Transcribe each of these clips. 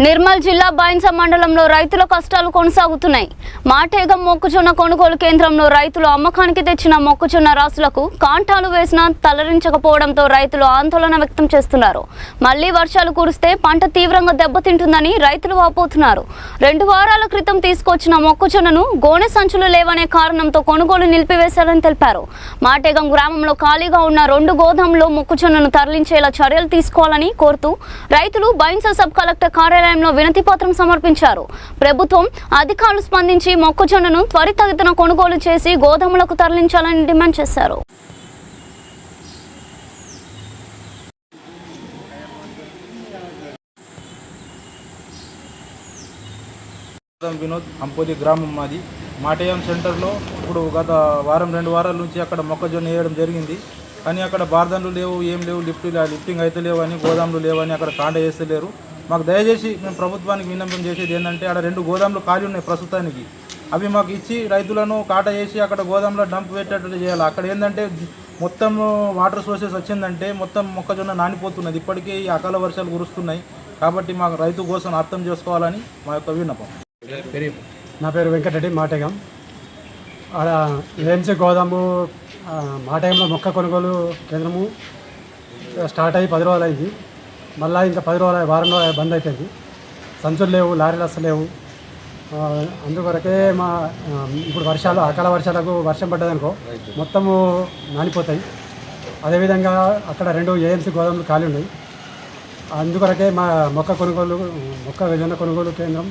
నిర్మల్ జిల్లా బైన్స మండలంలో రైతుల కష్టాలు కొనసాగుతున్నాయి. మాటేగం మొక్కజొన్న కొనుగోలు కేంద్రంలో రైతులు అమ్మకానికి తెచ్చిన మొక్కజొన్న రాసులకు కాంటాలు వేసినా తలరించకపోవడంతో రైతులు ఆందోళన వ్యక్తం చేస్తున్నారు. మళ్లీ వర్షాలు కురిస్తే పంట తీవ్రంగా దెబ్బతింటుందని రైతులు వాపోతున్నారు. 2 వారాల క్రితం తీసుకొచ్చిన మొక్కజొన్నను గోనె సంచులు లేవనే కారణంతో కొనుగోలు నిలిపివేశారని తెలిపారు. మాటేగం గ్రామంలో ఖాళీగా ఉన్న 2 గోదాంలో మొక్కజొన్నను తరలించేలా చర్యలు తీసుకోవాలని కోరుతూ రైతులు బైన్స సబ్ కలెక్టర్ కార్యాలయంలో వినతి పత్రం సమర్పించారు. ప్రభుత్వం అధికారులు స్పందించి మొక్కజొన్నను త్వరితగతిన కొనుగోలు చేసి గోదాములకు తరలించాలని డిమాండ్ చేశారు. వినోద్ అంపోలి గ్రామం మాది. మాటేయం సెంటర్లో ఇప్పుడు గత వారం 2 వారాల నుంచి అక్కడ మొక్కజొన్న వేయడం జరిగింది. కానీ అక్కడ బార్దన్లు లేవు, ఏం లేవు, లిఫ్టింగ్ అయితే లేవు అని, గోదాములు లేవని అక్కడ కాండ చేస్తలేరు. మాకు దయచేసి మేము ప్రభుత్వానికి విన్నపం చేసేది ఏంటంటే అక్కడ 2 గోదాములు ఖాళీ ఉన్నాయి ప్రస్తుతానికి. అవి మాకు ఇచ్చి రైతులను కాట చేసి అక్కడ గోదాంలో డంప్ పెట్టేటట్టు చేయాలి. అక్కడ ఏంటంటే మొత్తం వాటర్ సోర్సెస్ వచ్చిందంటే మొత్తం మొక్కజొన్న నానిపోతున్నది. ఇప్పటికీ అకాల వర్షాలు కురుస్తున్నాయి. కాబట్టి మాకు రైతు కోసం అర్థం చేసుకోవాలని మా యొక్క విన్నపం. నా పేరు వెంకటరెడ్డి, మాటేగం. ఆడ ఏఎంసీ గోదాము మాటేగంలో మొక్క కొనుగోలు కేంద్రము స్టార్ట్ అయ్యి 10 రోజులు అయింది. మళ్ళీ ఇంకా 10 రోజులు వారం రోజులు బంద్ అయిపోయింది. సంచులు లేవు, లారీలు అస్సలు లేవు. అందుకొరకే ఇప్పుడు వర్షాలు, అకాల వర్షాలకు వర్షం పడ్డదనుకో మొత్తము నానిపోతాయి. అదేవిధంగా అక్కడ 2 ఏఎంసీ గోదాములు ఖాళీ ఉన్నాయి. అందుకొరకే మా మొక్కజొన్న కొనుగోలు కేంద్రం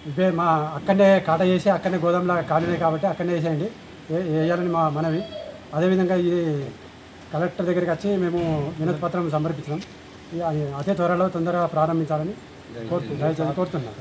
ఇవే మా అక్కడనే కాట చేసి అక్కడనే గోదాంలో ఖాళీనే కాబట్టి అక్కడనే వేసేయండి, వేయాలని మా మనవి. అదేవిధంగా ఇది కలెక్టర్ దగ్గరికి వచ్చి మేము వినతి పత్రం సమర్పించాం. అదే త్వరలో తొందరగా ప్రారంభించాలని కోరుతున్నాం.